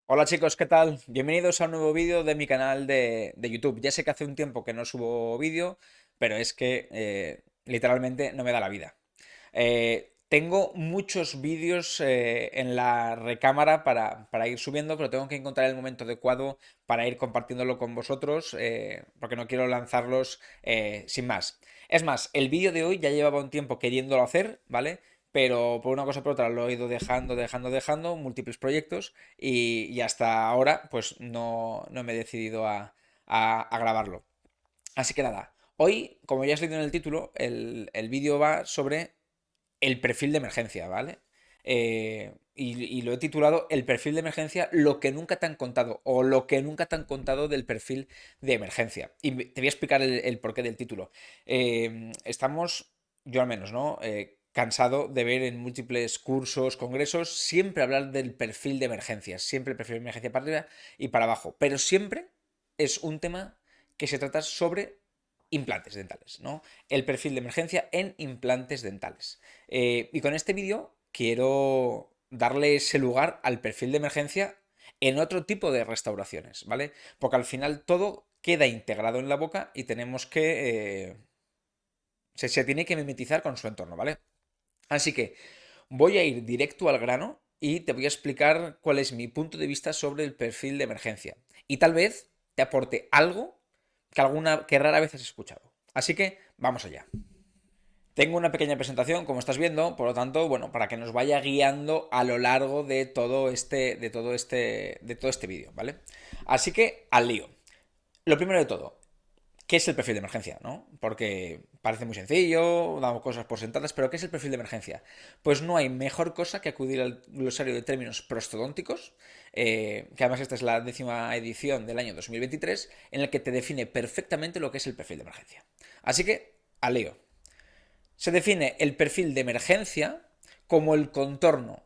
Hola chicos, ¿qué tal? Bienvenidos a un nuevo vídeo de mi canal de YouTube. Ya sé que hace un tiempo que no subo vídeo, pero es que literalmente no me da la vida. Tengo muchos vídeos en la recámara para ir subiendo, pero tengo que encontrar el momento adecuado para ir compartiéndolo con vosotros, porque no quiero lanzarlos sin más. Es más, el vídeo de hoy ya llevaba un tiempo queriéndolo hacer, ¿vale? Pero por una cosa o por otra lo he ido dejando, múltiples proyectos, y hasta ahora pues no me he decidido a grabarlo. Así que nada, hoy, como ya has leído en el título, el vídeo va sobre el perfil de emergencia, ¿vale? Y lo he titulado El perfil de emergencia, lo que nunca te han contado, o lo que nunca te han contado del perfil de emergencia. Y te voy a explicar el porqué del título. Estamos, yo al menos, ¿no? Cansado de ver en múltiples cursos, congresos, siempre hablar del perfil de emergencias, siempre el perfil de emergencia para arriba y para abajo, pero siempre es un tema que se trata sobre implantes dentales, ¿no? El perfil de emergencia en implantes dentales. Y con este vídeo quiero darle ese lugar al perfil de emergencia en otro tipo de restauraciones, ¿vale? Porque al final todo queda integrado en la boca y tenemos que... se tiene que mimetizar con su entorno, ¿vale? Así que voy a ir directo al grano y te voy a explicar cuál es mi punto de vista sobre el perfil de emergencia. Y tal vez te aporte algo que rara vez has escuchado. Así que vamos allá. Tengo una pequeña presentación, como estás viendo, por lo tanto, bueno, para que nos vaya guiando a lo largo de todo este vídeo, ¿vale? Así que al lío. Lo primero de todo, ¿qué es el perfil de emergencia, no? Porque parece muy sencillo, damos cosas por sentadas, pero ¿qué es el perfil de emergencia? Pues no hay mejor cosa que acudir al glosario de términos prostodónticos, que además esta es la 10ª edición del año 2023, en el que te define perfectamente lo que es el perfil de emergencia. Así que, al lío. Se define el perfil de emergencia como el contorno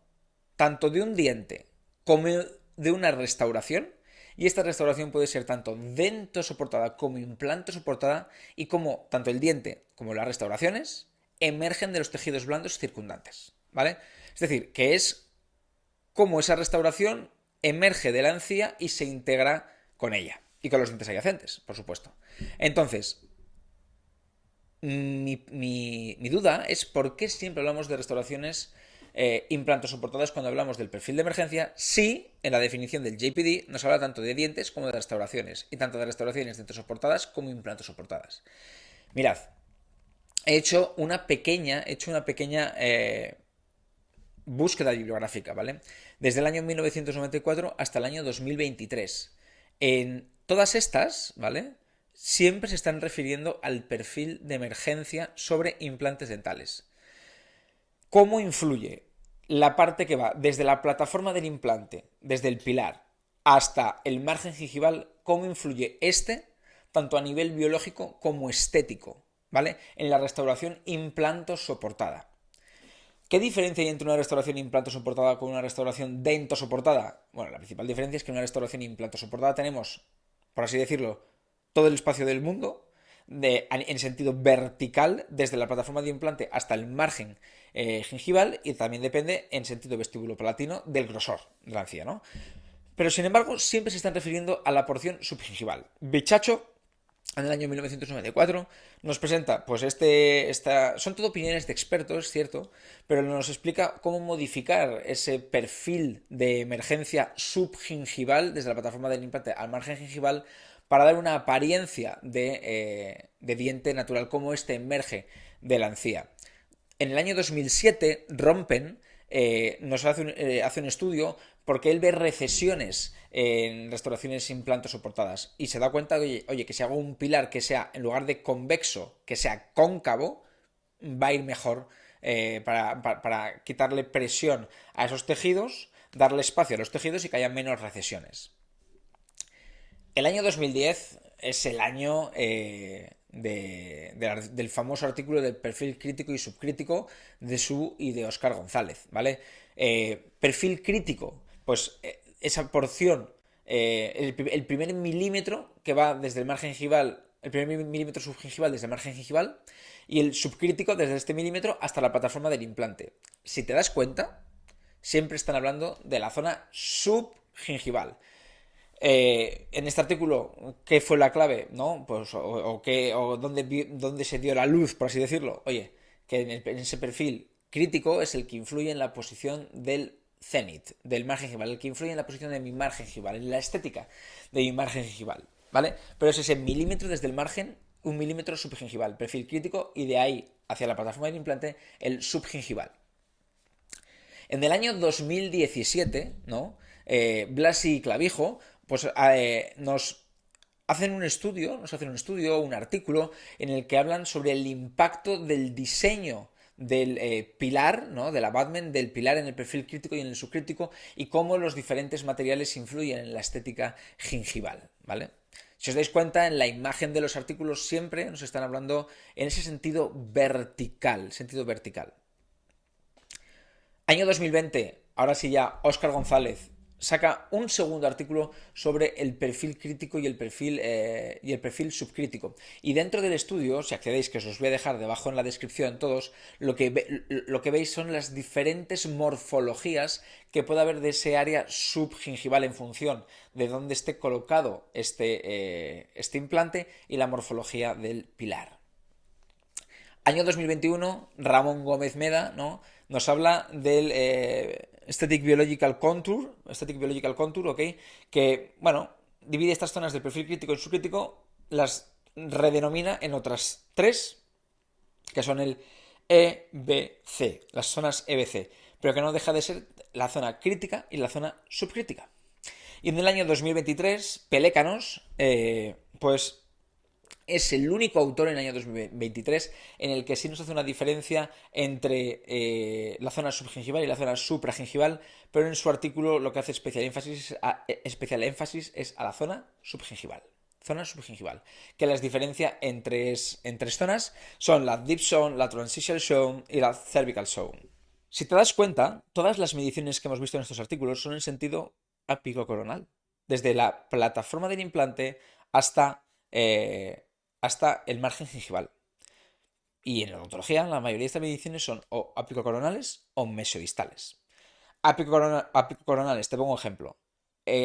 tanto de un diente como de una restauración, y esta restauración puede ser tanto dento soportada como implante soportada, y como tanto el diente como las restauraciones emergen de los tejidos blandos circundantes, ¿vale? Es decir, que es como esa restauración emerge de la encía y se integra con ella y con los dientes adyacentes, por supuesto. Entonces, mi duda es por qué siempre hablamos de restauraciones implantos soportadas cuando hablamos del perfil de emergencia, si en la definición del JPD nos habla tanto de dientes como de restauraciones, y tanto de restauraciones dentro soportadas como implantos soportadas. Mirad, he hecho una pequeña búsqueda bibliográfica, ¿vale? Desde el año 1994 hasta el año 2023. En todas estas, ¿vale? Siempre se están refiriendo al perfil de emergencia sobre implantes dentales. ¿Cómo influye la parte que va desde la plataforma del implante, desde el pilar, hasta el margen gingival? ¿Cómo influye este, tanto a nivel biológico como estético, ¿vale? En la restauración implanto soportada. ¿Qué diferencia hay entre una restauración implanto soportada con una restauración dento soportada? Bueno, la principal diferencia es que en una restauración implanto soportada tenemos, por así decirlo, todo el espacio del mundo en sentido vertical, desde la plataforma de implante hasta el margen gingival, y también depende en sentido vestíbulo palatino del grosor de la encía, ¿no? Pero sin embargo, siempre se están refiriendo a la porción subgingival. Bichacho, en el año 1994, nos presenta, pues son todo opiniones de expertos, cierto, pero nos explica cómo modificar ese perfil de emergencia subgingival desde la plataforma del implante al margen gingival para dar una apariencia de diente natural, como este emerge de la encía. En el año 2007, Rompen hace un estudio porque él ve recesiones en restauraciones implantos soportadas y se da cuenta de, oye, que si hago un pilar que sea, en lugar de convexo, que sea cóncavo, va a ir mejor para quitarle presión a esos tejidos, darle espacio a los tejidos y que haya menos recesiones. El año 2010 es el año del famoso artículo del perfil crítico y subcrítico de Su y de Óscar González, ¿vale? Perfil crítico, pues esa porción, el primer milímetro que va desde el margen gingival, el primer milímetro subgingival desde el margen gingival, y el subcrítico desde este milímetro hasta la plataforma del implante. Si te das cuenta, siempre están hablando de la zona subgingival, subgingival. En este artículo, ¿qué fue la clave? ¿No? Pues, o dónde se dio la luz, por así decirlo. Oye, que en ese perfil crítico es el que influye en la posición del cenit, del margen gingival, el que influye en la posición de mi margen gingival, en la estética de mi margen gingival, ¿vale? Pero es ese milímetro desde el margen, un milímetro subgingival, perfil crítico, y de ahí hacia la plataforma del implante, el subgingival. En el año 2017, ¿no? Blasi y Clavijo, pues nos hacen un estudio, un artículo, en el que hablan sobre el impacto del diseño del pilar, ¿no? Del abutment, del pilar en el perfil crítico y en el subcrítico, y cómo los diferentes materiales influyen en la estética gingival, ¿vale? Si os dais cuenta, en la imagen de los artículos siempre nos están hablando en ese sentido vertical, Año 2020, ahora sí ya, Óscar González saca un segundo artículo sobre el perfil crítico y el perfil subcrítico. Y dentro del estudio, si accedéis, que os voy a dejar debajo en la descripción todos, lo que veis son las diferentes morfologías que puede haber de ese área subgingival en función de dónde esté colocado este implante y la morfología del pilar. Año 2021, Ramón Gómez Meda, ¿no? Nos habla del Aesthetic Biological Contour, ¿ok? Que, bueno, divide estas zonas del perfil crítico y subcrítico, las redenomina en otras tres, que son el EBC, las zonas EBC, pero que no deja de ser la zona crítica y la zona subcrítica. Y en el año 2023, Pelécanos, pues es el único autor en el año 2023 en el que sí nos hace una diferencia entre la zona subgingival y la zona supragingival, pero en su artículo lo que hace especial énfasis es a la zona subgingival. Zona subgingival, que las diferencia en tres zonas son la deep zone, la transitional zone y la cervical zone. Si te das cuenta, todas las mediciones que hemos visto en estos artículos son en sentido apicocoronal, desde la plataforma del implante hasta hasta el margen gingival. Y en la odontología, la mayoría de estas mediciones son o apicocoronales o mesodistales. Apicocoronales, te pongo un ejemplo.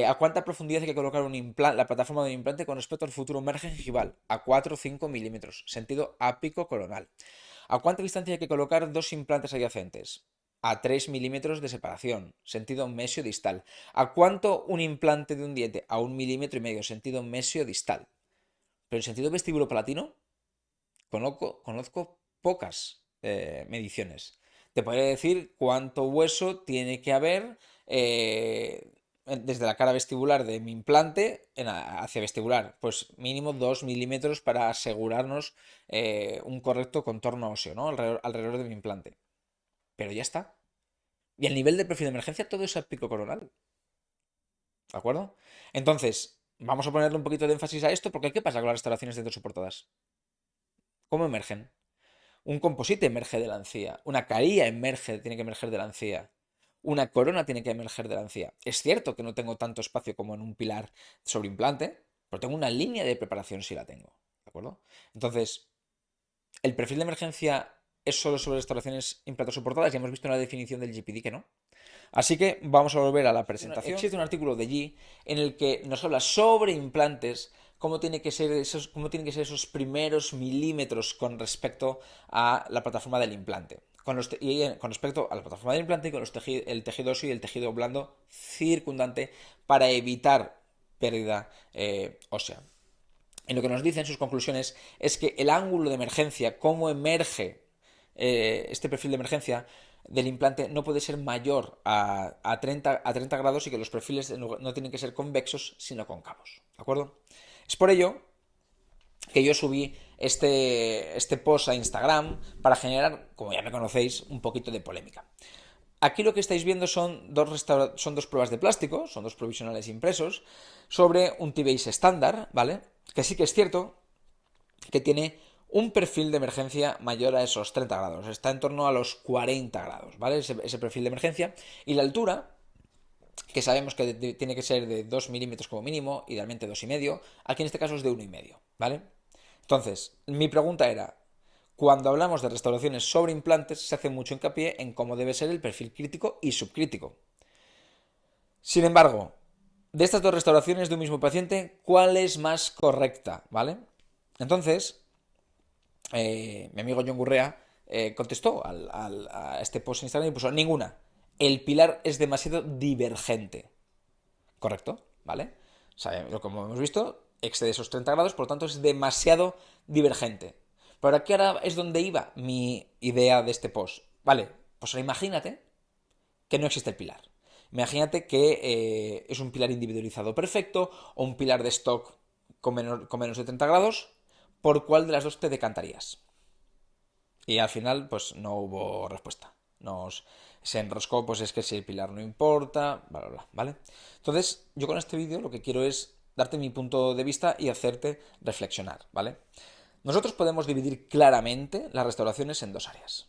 ¿A cuánta profundidad hay que colocar la plataforma de un implante con respecto al futuro margen gingival? A 4 o 5 milímetros, sentido apicocoronal. ¿A cuánta distancia hay que colocar dos implantes adyacentes? A 3 milímetros de separación, sentido mesio-distal. ¿A cuánto un implante de un diente? A 1,5 milímetros, sentido mesio-distal. Pero en sentido vestíbulo-palatino conozco pocas mediciones. Te podría decir cuánto hueso tiene que haber desde la cara vestibular de mi implante hacia vestibular. Pues mínimo 2 milímetros para asegurarnos un correcto contorno óseo, ¿no? Alrededor de mi implante. Pero ya está. Y el nivel de perfil de emergencia todo es apicocoronal. ¿De acuerdo? Entonces, vamos a ponerle un poquito de énfasis a esto, porque ¿qué pasa con las restauraciones dento-soportadas? ¿Cómo emergen? Un composite emerge de la encía, una caría tiene que emerger de la encía, una corona tiene que emerger de la encía. Es cierto que no tengo tanto espacio como en un pilar sobre implante, pero tengo una línea de preparación si la tengo, ¿de acuerdo? Entonces, el perfil de emergencia es solo sobre restauraciones implantosoportadas, ya hemos visto en la definición del GPD que no. Así que vamos a volver a la presentación. Existe un artículo de G en el que nos habla sobre implantes, cómo tienen que ser esos primeros milímetros con respecto a la plataforma del implante. Con respecto a la plataforma del implante y con el tejido óseo y el tejido blando circundante para evitar pérdida ósea. En lo que nos dicen sus conclusiones es que el ángulo de emergencia, cómo emerge este perfil de emergencia del implante, no puede ser mayor a 30 grados y que los perfiles no tienen que ser convexos, sino cóncavos. ¿De acuerdo? Es por ello que yo subí este post a Instagram para generar, como ya me conocéis, un poquito de polémica. Aquí lo que estáis viendo son dos pruebas de plástico, son dos provisionales impresos, sobre un T-Base estándar, ¿vale? Que sí que es cierto que tiene un perfil de emergencia mayor a esos 30 grados, está en torno a los 40 grados, ¿vale? Ese perfil de emergencia. Y la altura, que sabemos que tiene que ser de 2 milímetros como mínimo, idealmente 2,5, aquí en este caso es de 1,5, ¿vale? Entonces, mi pregunta era, cuando hablamos de restauraciones sobre implantes, se hace mucho hincapié en cómo debe ser el perfil crítico y subcrítico. Sin embargo, De estas dos restauraciones de un mismo paciente, ¿cuál es más correcta? ¿Vale? Entonces, mi amigo John Gurrea contestó a este post en Instagram y puso ninguna. El pilar es demasiado divergente. ¿Correcto? ¿Vale? O sea, como hemos visto, excede esos 30 grados, por lo tanto es demasiado divergente. Pero aquí ahora es donde iba mi idea de este post. Vale, pues ahora imagínate que no existe el pilar. Imagínate que es un pilar individualizado perfecto o un pilar de stock con menos de 30 grados. ¿Por cuál de las dos te decantarías? Y al final, pues no hubo respuesta. Se enroscó, pues es que si el pilar no importa, bla, bla, bla, ¿vale? Entonces, yo con este vídeo lo que quiero es darte mi punto de vista y hacerte reflexionar, ¿vale? Nosotros podemos dividir claramente las restauraciones en dos áreas.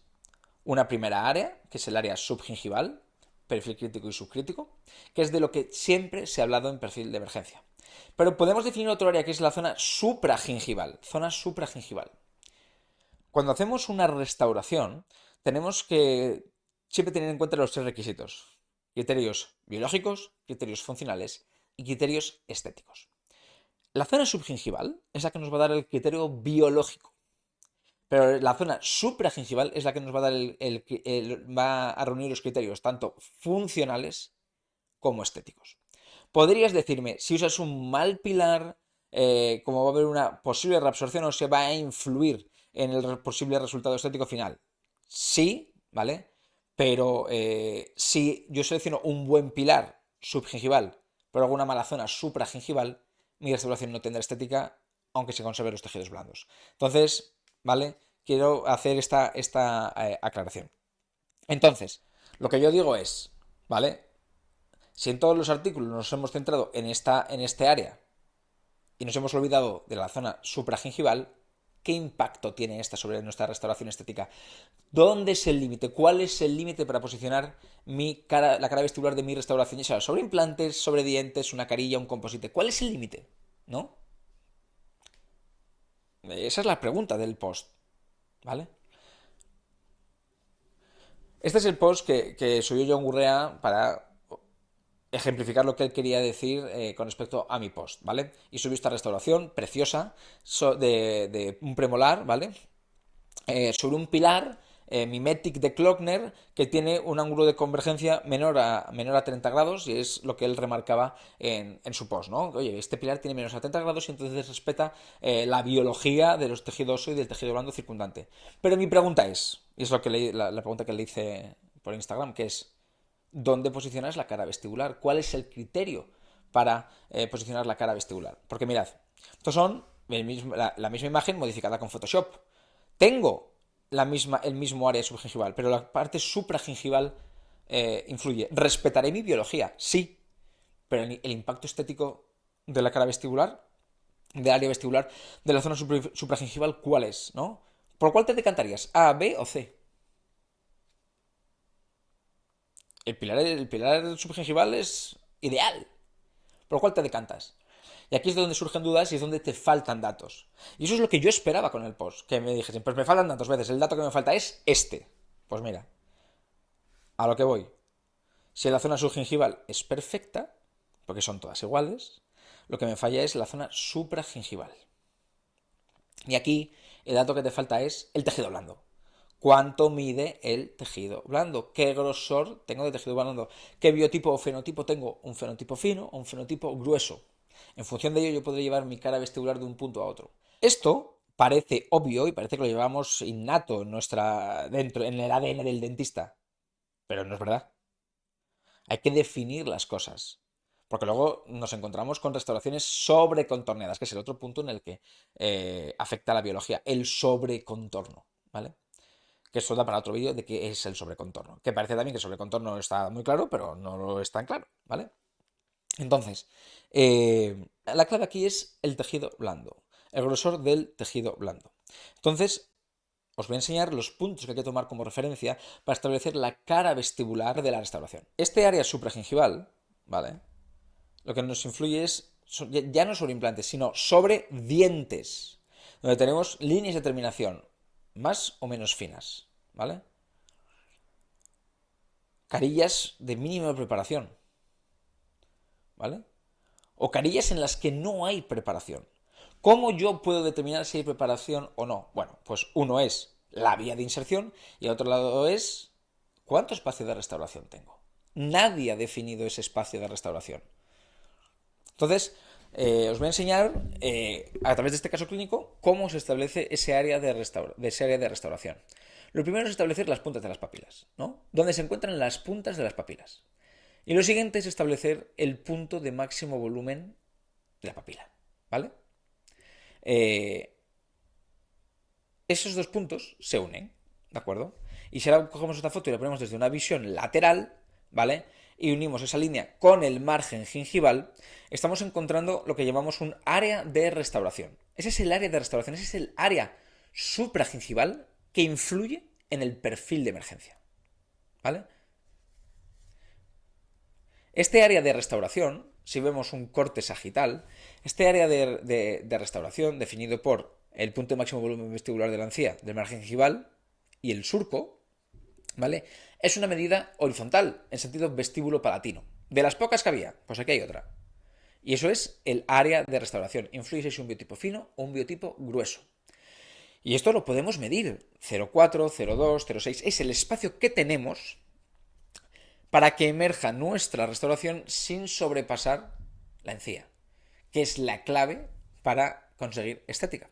Una primera área, que es el área subgingival, perfil crítico y subcrítico, que es de lo que siempre se ha hablado en perfil de emergencia. Pero podemos definir otro área que es la zona supragingival. Zona supragingival. Cuando hacemos una restauración, tenemos que siempre tener en cuenta los tres requisitos. Criterios biológicos, criterios funcionales y criterios estéticos. La zona subgingival es la que nos va a dar el criterio biológico. Pero la zona supragingival es la que nos va a dar va a reunir los criterios tanto funcionales como estéticos. Podrías decirme, si usas un mal pilar, como va a haber una posible reabsorción o se va a influir en el posible resultado estético final. Sí, ¿vale? Pero si yo selecciono un buen pilar subgingival, pero alguna mala zona supragingival, mi restauración no tendrá estética, aunque se conserven los tejidos blandos. Entonces, ¿vale? Quiero hacer esta aclaración. Entonces, lo que yo digo es, ¿vale? Si en todos los artículos nos hemos centrado en este área y nos hemos olvidado de la zona supragingival, ¿qué impacto tiene esta sobre nuestra restauración estética? ¿Dónde es el límite? ¿Cuál es el límite para posicionar la cara vestibular de mi restauración? Ya sea sobre implantes, sobre dientes, una carilla, un composite. ¿Cuál es el límite? ¿No? Esa es la pregunta del post, ¿vale? Este es el post que subió John Gurrea para ejemplificar lo que él quería decir con respecto a mi post, ¿vale? Y subí esta restauración preciosa de un premolar, ¿vale? Sobre un pilar mimetic de Klockner que tiene un ángulo de convergencia menor a 30 grados y es lo que él remarcaba en su post, ¿no? Oye, este pilar tiene menos a 30 grados y entonces respeta la biología de los tejidos óseos y del tejido blando circundante. Pero mi pregunta es, y es lo que la pregunta que le hice por Instagram, que es, ¿dónde posicionas la cara vestibular? ¿Cuál es el criterio para posicionar la cara vestibular? Porque mirad, estos son la misma imagen modificada con Photoshop. Tengo el mismo área subgingival, pero la parte supragingival influye. ¿Respetaré mi biología? Sí, pero el impacto estético de la cara vestibular, del área vestibular, de la zona supragingival, ¿cuál es? ¿No? ¿Por cuál te decantarías? ¿A, B o C? El pilar subgingival es ideal. ¿Por cuál te decantas? Y aquí es donde surgen dudas y es donde te faltan datos. Y eso es lo que yo esperaba con el post. Que me dijesen, pues me faltan datos veces. El dato que me falta es este. Pues mira, a lo que voy. Si la zona subgingival es perfecta, porque son todas iguales, lo que me falla es la zona supragingival. Y aquí el dato que te falta es el tejido blando. ¿Cuánto mide el tejido blando? ¿Qué grosor tengo de tejido blando? ¿Qué biotipo o fenotipo tengo? ¿Un fenotipo fino o un fenotipo grueso? En función de ello yo podré llevar mi cara vestibular de un punto a otro. Esto parece obvio y parece que lo llevamos innato en el ADN del dentista, pero no es verdad. Hay que definir las cosas. Porque luego nos encontramos con restauraciones sobrecontorneadas, que es el otro punto en el que afecta a la biología, el sobrecontorno, ¿vale? Que eso da para otro vídeo de qué es el sobrecontorno. Que parece también que el sobrecontorno está muy claro, pero no lo es tan claro, ¿vale? Entonces, la clave aquí es el tejido blando, el grosor del tejido blando. Entonces, os voy a enseñar los puntos que hay que tomar como referencia para establecer la cara vestibular de la restauración. Este área supragingival, ¿vale? Lo que nos influye es ya no sobre implantes, sino sobre dientes, donde tenemos líneas de terminación más o menos finas, ¿vale? Carillas de mínima preparación, ¿vale? o carillas en las que no hay preparación. ¿Cómo yo puedo determinar si hay preparación o no? Bueno, pues uno es la vía de inserción y el otro lado es cuánto espacio de restauración tengo. Nadie ha definido ese espacio de restauración. Entonces, os voy a enseñar a través de este caso clínico cómo se establece ese área de restauración. Lo primero es establecer las puntas de las papilas, ¿no? Dónde se encuentran las puntas de las papilas. Y lo siguiente es establecer el punto de máximo volumen de la papila, ¿vale? Eh, esos dos puntos se unen, ¿de acuerdo? Y si ahora cogemos esta foto y la ponemos desde una visión lateral, ¿vale? Y unimos esa línea con el margen gingival, estamos encontrando lo que llamamos un área de restauración. Ese es el área de restauración, ese es el área supragingival que influye en el perfil de emergencia, ¿vale? Este área de restauración, si vemos un corte sagital, este área de restauración, definido por el punto de máximo volumen vestibular de la encía, del margen gingival y el surco, ¿vale? Es una medida horizontal, en sentido vestíbulo palatino. De las pocas que había, pues aquí hay otra. Y eso es el área de restauración. Influye si es un biotipo fino o un biotipo grueso. Y esto lo podemos medir. 0,4, 0,2, 0,6. Es el espacio que tenemos para que emerja nuestra restauración sin sobrepasar la encía, que es la clave para conseguir estética.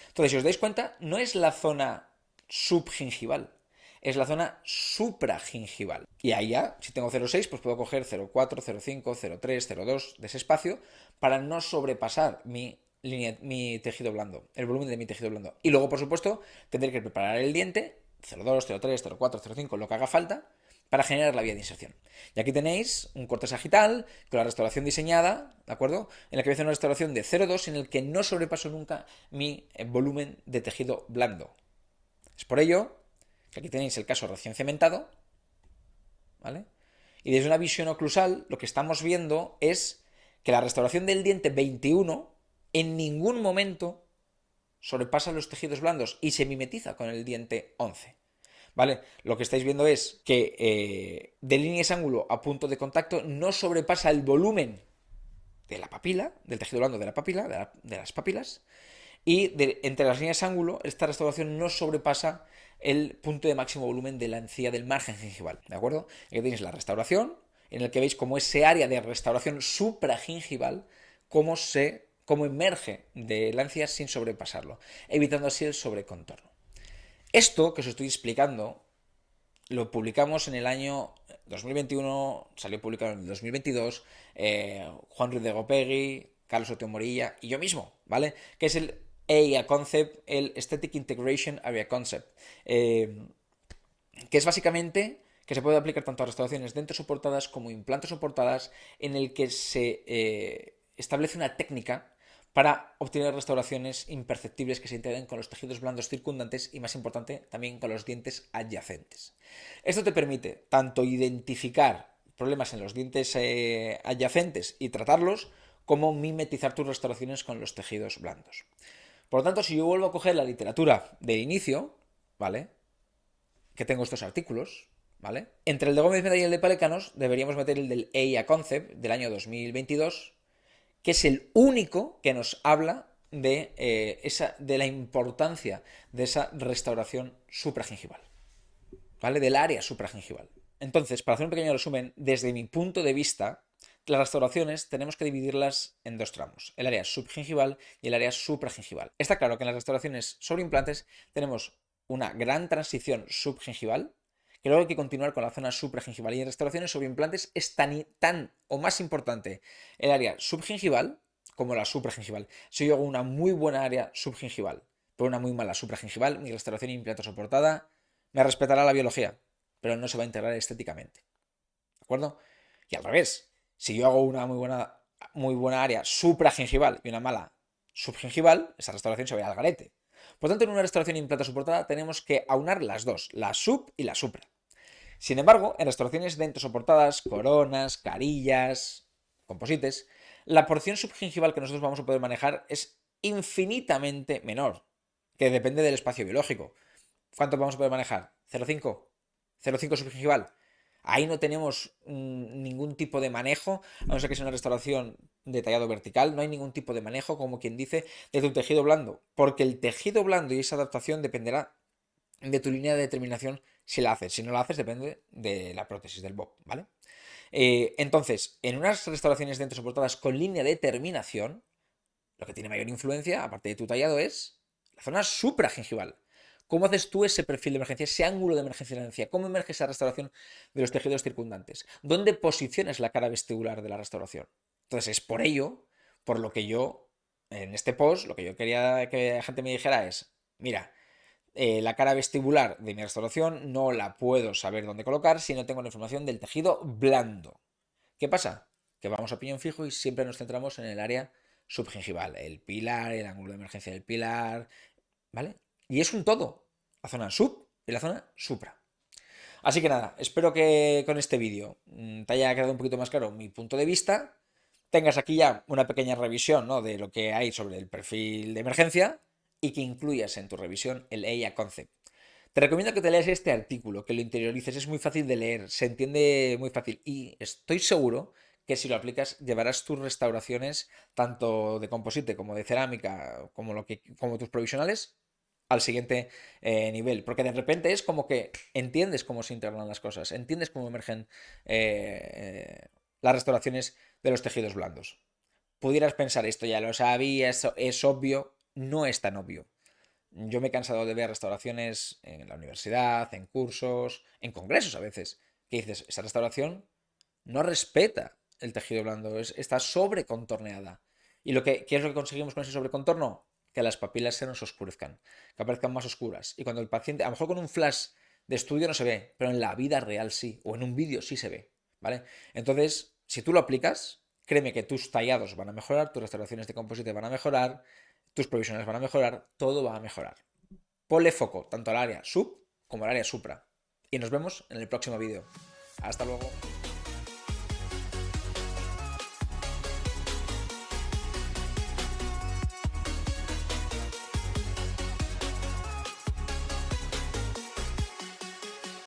Entonces, si os dais cuenta, no es la zona subgingival, es la zona supragingival. Y ahí ya, si tengo 0,6, pues puedo coger 0,4, 0,5, 0,3, 0,2 de ese espacio para no sobrepasar mi tejido blando, el volumen de mi tejido blando. Y luego, por supuesto, tendré que preparar el diente, 0,2, 0,3, 0,4, 0,5, lo que haga falta, para generar la vía de inserción. Y aquí tenéis un corte sagital con la restauración diseñada, ¿de acuerdo? En la que voy a hacer una restauración de 0,2 en el que no sobrepaso nunca mi volumen de tejido blando. Es por ello que aquí tenéis el caso recién cementado, ¿vale? Y desde una visión oclusal lo que estamos viendo es que la restauración del diente 21 en ningún momento sobrepasa los tejidos blandos y se mimetiza con el diente 11. ¿Vale? Lo que estáis viendo es que de líneas ángulo a punto de contacto no sobrepasa el volumen de la papila, del tejido blando de la papila, de las papilas, y entre las líneas ángulo esta restauración no sobrepasa el punto de máximo volumen de la encía del margen gingival, ¿de acuerdo? Aquí tenéis la restauración, en el que veis cómo ese área de restauración supragingival, cómo emerge de la encía sin sobrepasarlo, evitando así el sobrecontorno. Esto que os estoy explicando lo publicamos en el año 2021, salió publicado en el 2022, Juan Ruiz de Gopegui, Carlos Oteo Morilla y yo mismo, ¿vale? Que es el AIA Concept, el Aesthetic Integration Area Concept, que es básicamente que se puede aplicar tanto a restauraciones dentosoportadas como implantes soportadas, en el que se establece una técnica para obtener restauraciones imperceptibles que se integren con los tejidos blandos circundantes y, más importante, también con los dientes adyacentes. Esto te permite tanto identificar problemas en los dientes adyacentes y tratarlos, como mimetizar tus restauraciones con los tejidos blandos. Por lo tanto, si yo vuelvo a coger la literatura de inicio, ¿vale? Que tengo estos artículos, ¿vale? Entre el de Gómez Medalla y el de Pelecanos deberíamos meter el del EIA Concept del año 2022, que es el único que nos habla de la importancia de esa restauración supragingival, ¿vale? Del área supragingival. Entonces, para hacer un pequeño resumen, desde mi punto de vista, las restauraciones tenemos que dividirlas en dos tramos, el área subgingival y el área supragingival. Está claro que en las restauraciones sobre implantes tenemos una gran transición subgingival, que luego hay que continuar con la zona supragingival. Y en restauraciones sobre implantes es tan o más importante el área subgingival como la supragingival. Si yo hago una muy buena área subgingival, pero una muy mala supragingival, mi restauración implante soportada me respetará la biología, pero no se va a integrar estéticamente. ¿De acuerdo? Y al revés, si yo hago una muy buena área supragingival y una mala subgingival, esa restauración se va al garete. Por tanto, en una restauración implante soportada tenemos que aunar las dos, la sub y la supra. Sin embargo, en restauraciones dentosoportadas, coronas, carillas, composites, la porción subgingival que nosotros vamos a poder manejar es infinitamente menor, que depende del espacio biológico. ¿Cuánto vamos a poder manejar? ¿0,5? ¿0,5 subgingival? Ahí no tenemos ningún tipo de manejo, a no ser que sea una restauración de tallado vertical, no hay ningún tipo de manejo, como quien dice, de tu tejido blando, porque el tejido blando y esa adaptación dependerá de tu línea de determinación si la haces. Si no la haces, depende de la prótesis del bob, ¿vale? Entonces, en unas restauraciones dentro soportadas con línea de terminación, lo que tiene mayor influencia, aparte de tu tallado, es la zona supragingival. ¿Cómo haces tú ese perfil de emergencia, ese ángulo de emergencia? ¿Cómo emerge esa restauración de los tejidos circundantes? ¿Dónde posicionas la cara vestibular de la restauración? Entonces, es por ello, por lo que yo, en este post, lo que yo quería que la gente me dijera es, mira, la cara vestibular de mi restauración no la puedo saber dónde colocar si no tengo la información del tejido blando. ¿Qué pasa? Que vamos a piñón fijo y siempre nos centramos en el área subgingival, el pilar, el ángulo de emergencia del pilar, ¿vale? Y es un todo, la zona sub y la zona supra. Así que nada, espero que con este vídeo te haya quedado un poquito más claro mi punto de vista, tengas aquí ya una pequeña revisión, ¿no?, de lo que hay sobre el perfil de emergencia y que incluyas en tu revisión el EIA Concept. Te recomiendo que te leas este artículo, que lo interiorices, es muy fácil de leer, se entiende muy fácil y estoy seguro que si lo aplicas llevarás tus restauraciones tanto de composite como de cerámica como tus provisionales al siguiente nivel, porque de repente es como que entiendes cómo se integran las cosas, entiendes cómo emergen las restauraciones de los tejidos blandos. Pudieras pensar esto ya lo sabía, es obvio, no es tan obvio. Yo me he cansado de ver restauraciones en la universidad, en cursos, en congresos a veces, que dices, esa restauración no respeta el tejido blando, está sobrecontorneada. ¿Y qué es lo que conseguimos con ese sobrecontorno? Que las papilas se nos oscurezcan, que aparezcan más oscuras. Y cuando el paciente, a lo mejor con un flash de estudio no se ve, pero en la vida real sí, o en un vídeo sí se ve, ¿vale? Entonces, si tú lo aplicas, créeme que tus tallados van a mejorar, tus restauraciones de composite van a mejorar, tus provisionales van a mejorar, todo va a mejorar. Ponle foco tanto al área sub como al área supra. Y nos vemos en el próximo vídeo. Hasta luego.